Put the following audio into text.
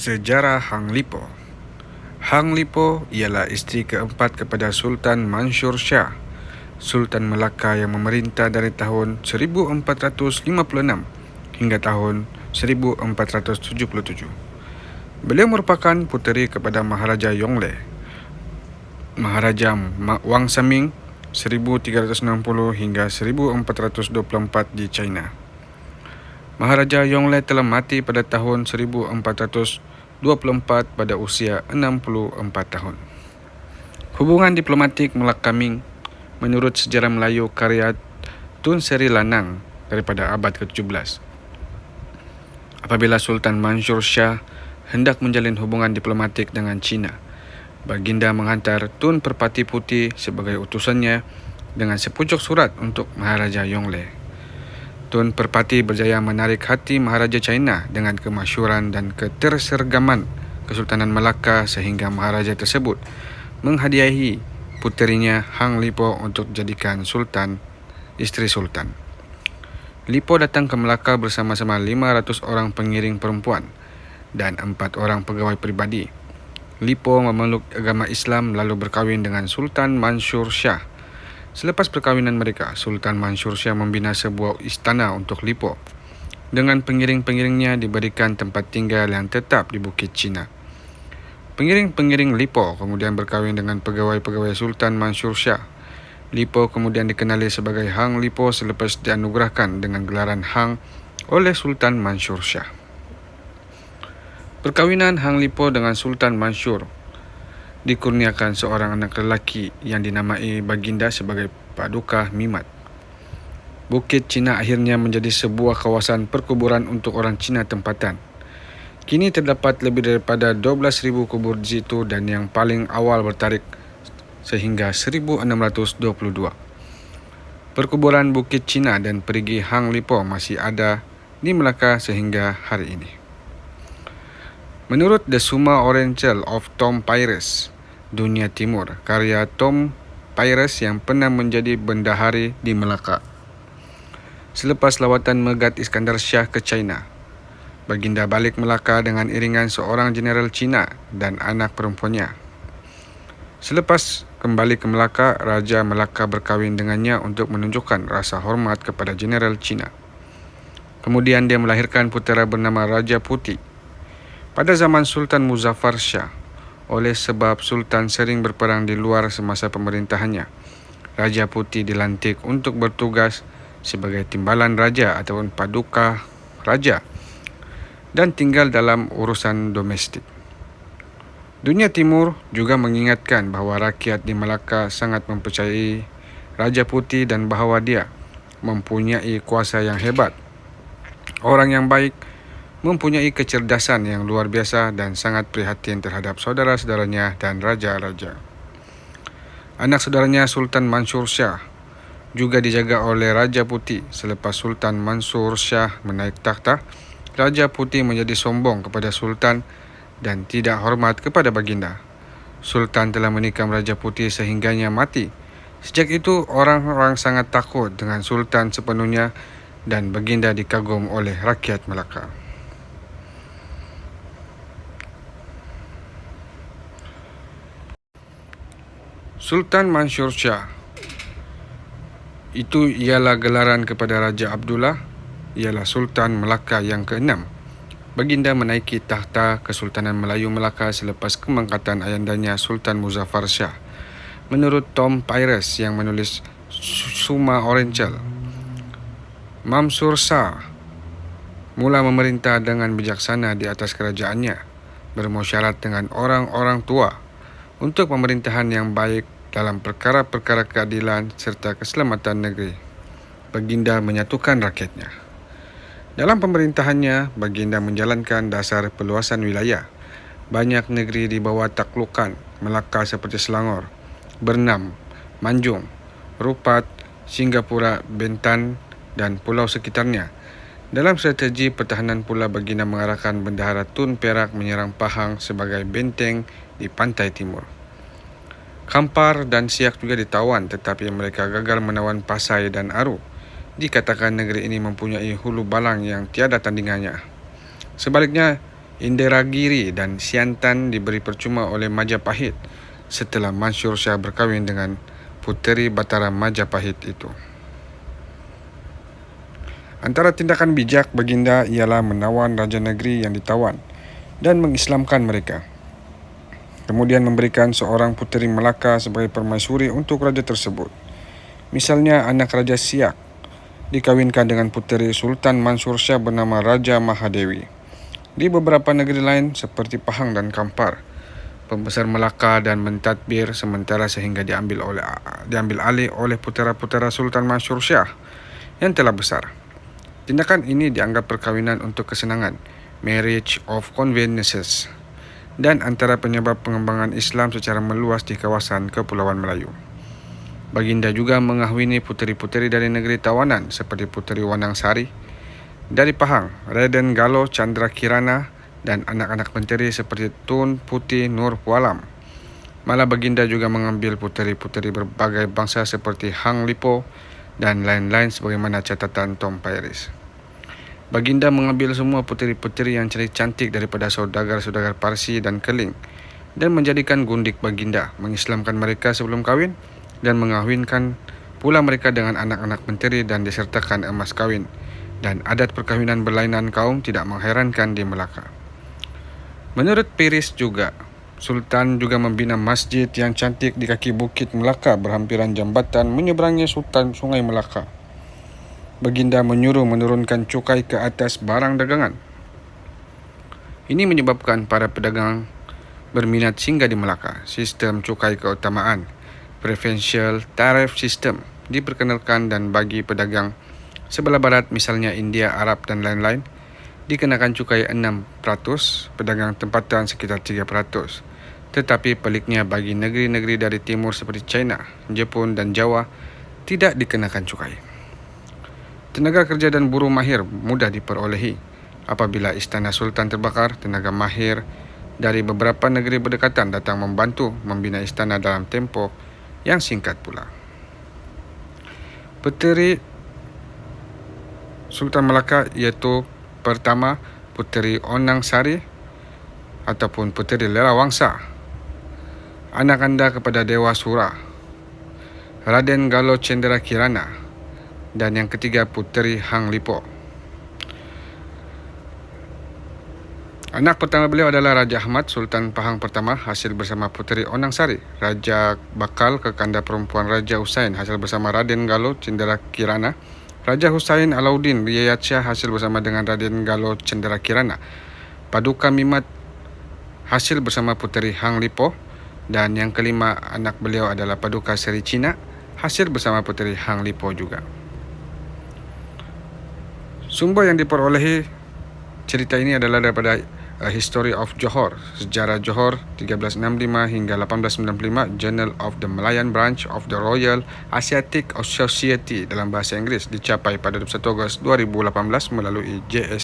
Sejarah Hang Lipo. Hang Lipo ialah isteri keempat kepada Sultan Mansur Shah, Sultan Melaka yang memerintah dari tahun 1456 hingga tahun 1477. Beliau merupakan puteri kepada Maharaja Yongle, Maharaja Wang Saming 1360 hingga 1424 di China. Maharaja Yongle telah mati pada tahun 1424 pada usia 64 tahun. Hubungan diplomatik Melaka Ming menurut sejarah Melayu karya Tun Sri Lanang daripada abad ke-17. Apabila Sultan Mansur Shah hendak menjalin hubungan diplomatik dengan China, Baginda menghantar Tun Perpati Putih sebagai utusannya dengan sepucuk surat untuk Maharaja Yongle. Tun Perpati berjaya menarik hati Maharaja China dengan kemasyhuran dan ketersergaman Kesultanan Melaka sehingga Maharaja tersebut menghadiahi puterinya Hang Lipo untuk jadikan isteri Sultan. Lipo datang ke Melaka bersama-sama 500 orang pengiring perempuan dan 4 orang pegawai pribadi. Lipo memeluk agama Islam lalu berkahwin dengan Sultan Mansur Shah. Selepas perkahwinan mereka, Sultan Mansur Shah membina sebuah istana untuk Lipo. Dengan pengiring-pengiringnya diberikan tempat tinggal yang tetap di Bukit Cina. Pengiring-pengiring Lipo kemudian berkahwin dengan pegawai-pegawai Sultan Mansur Shah. Lipo kemudian dikenali sebagai Hang Lipo selepas dianugerahkan dengan gelaran Hang oleh Sultan Mansur Shah. Perkahwinan Hang Lipo dengan Sultan Mansur dikurniakan seorang anak lelaki yang dinamai Baginda sebagai Paduka Mimat. Bukit Cina akhirnya menjadi sebuah kawasan perkuburan untuk orang Cina tempatan. Kini terdapat lebih daripada 12,000 kubur di situ dan yang paling awal bertarikh sehingga 1622. Perkuburan Bukit Cina dan perigi Hang Lipo masih ada di Melaka sehingga hari ini. Menurut The Suma Oriental of Tom Pires, Dunia Timur, karya Tom Pires yang pernah menjadi bendahari di Melaka. Selepas lawatan Megat Iskandar Shah ke China, Baginda balik Melaka dengan iringan seorang jeneral Cina dan anak perempuannya. Selepas kembali ke Melaka, Raja Melaka berkahwin dengannya untuk menunjukkan rasa hormat kepada jeneral Cina. Kemudian dia melahirkan putera bernama Raja Putih. Pada zaman Sultan Muzaffar Shah, oleh sebab Sultan sering berperang di luar semasa pemerintahannya, Raja Putih dilantik untuk bertugas sebagai timbalan raja ataupun paduka raja dan tinggal dalam urusan domestik. Dunia Timur juga mengingatkan bahawa rakyat di Melaka sangat mempercayai Raja Putih dan bahawa dia mempunyai kuasa yang hebat. Orang yang baik, mempunyai kecerdasan yang luar biasa dan sangat prihatin terhadap saudara-saudaranya dan raja-raja. Anak saudaranya Sultan Mansur Shah juga dijaga oleh Raja Putih. Selepas Sultan Mansur Shah menaik takhta, Raja Putih menjadi sombong kepada Sultan dan tidak hormat kepada Baginda. Sultan telah menikam Raja Putih sehingganya mati. Sejak itu orang-orang sangat takut dengan Sultan sepenuhnya dan Baginda dikagum oleh rakyat Melaka. Sultan Mansur Shah itu ialah gelaran kepada Raja Abdullah, ialah Sultan Melaka yang ke-6. Baginda menaiki takhta Kesultanan Melayu Melaka selepas kemangkatan ayandanya Sultan Muzaffar Shah. Menurut Tom Pires yang menulis Suma Oriental, Mansur Shah mula memerintah dengan bijaksana di atas kerajaannya, bermusyarat dengan orang-orang tua untuk pemerintahan yang baik dalam perkara-perkara keadilan serta keselamatan negeri. Baginda menyatukan rakyatnya. Dalam pemerintahannya, Baginda menjalankan dasar perluasan wilayah. Banyak negeri di bawah taklukan Melaka seperti Selangor, Bernam, Manjung, Rupat, Singapura, Bentan dan pulau sekitarnya. Dalam strategi pertahanan pula, Baginda mengarahkan Bendahara Tun Perak menyerang Pahang sebagai benteng di pantai timur. Kampar dan Siak juga ditawan, tetapi mereka gagal menawan Pasai dan Aru. Dikatakan negeri ini mempunyai hulu balang yang tiada tandingannya. Sebaliknya, Inderagiri dan Siantan diberi percuma oleh Majapahit setelah Mansur Shah berkahwin dengan puteri Batara Majapahit itu. Antara tindakan bijak baginda ialah menawan raja negeri yang ditawan dan mengislamkan mereka. Kemudian memberikan seorang puteri Melaka sebagai permaisuri untuk raja tersebut. Misalnya anak Raja Siak dikawinkan dengan puteri Sultan Mansur Shah bernama Raja Mahadewi. Di beberapa negeri lain seperti Pahang dan Kampar, pembesar Melaka dan mentadbir sementara sehingga diambil alih oleh putera-putera Sultan Mansur Shah yang telah besar. Tindakan ini dianggap perkawinan untuk kesenangan, marriage of conveniences, dan antara penyebab pengembangan Islam secara meluas di kawasan Kepulauan Melayu. Baginda juga mengahwini puteri-puteri dari negeri tawanan seperti Puteri Wanang Sari dari Pahang, Raden Galo Chandra Kirana, dan anak-anak menteri seperti Tun Putih Nur Pualam. Malah baginda juga mengambil puteri-puteri berbagai bangsa seperti Hang Lipo dan lain-lain sebagaimana catatan Tom Pairis. Baginda mengambil semua puteri-puteri yang cantik daripada saudagar-saudagar Parsi dan Keling dan menjadikan gundik baginda, mengislamkan mereka sebelum kahwin dan mengahwinkan pula mereka dengan anak-anak menteri dan disertakan emas kahwin. Dan adat perkahwinan berlainan kaum tidak mengherankan di Melaka. Menurut Pairis juga, Sultan juga membina masjid yang cantik di kaki bukit Melaka berhampiran jambatan menyeberangi Sultan Sungai Melaka. Baginda menyuruh menurunkan cukai ke atas barang dagangan. Ini menyebabkan para pedagang berminat singgah di Melaka. Sistem cukai keutamaan, preferential tariff system, diperkenalkan dan bagi pedagang sebelah barat misalnya India, Arab dan lain-lain dikenakan cukai 6%, pedagang tempatan sekitar 3%. Tetapi peliknya bagi negeri-negeri dari timur seperti China, Jepun dan Jawa tidak dikenakan cukai. Tenaga kerja dan buruh mahir mudah diperolehi. Apabila istana Sultan terbakar, tenaga mahir dari beberapa negeri berdekatan datang membantu membina istana dalam tempoh yang singkat pula. Puteri Sultan Melaka iaitu pertama Puteri Onang Sari ataupun Puteri Lela Wangsa, anak anda kepada Dewa Sura, Raden Galo Chandra Kirana, dan yang ketiga Puteri Hang Lipo. Anak pertama beliau adalah Raja Ahmad Sultan Pahang pertama hasil bersama Puteri Onang Sari, Raja Bakal Kekanda perempuan Raja Husain hasil bersama Raden Galo Chandra Kirana, Raja Husain Alauddin Riyad Shah hasil bersama dengan Raden Galo Chandra Kirana, Paduka Mimat hasil bersama Puteri Hang Lipo, dan yang kelima anak beliau adalah Paduka Seri Cina hasil bersama Puteri Hang Lipo juga. Sumber yang diperolehi cerita ini adalah daripada History of Johor, Sejarah Johor 1365 hingga 1895, Journal of the Malayan Branch of the Royal Asiatic Society dalam bahasa Inggeris, dicapai pada 21 Ogos 2018 melalui JS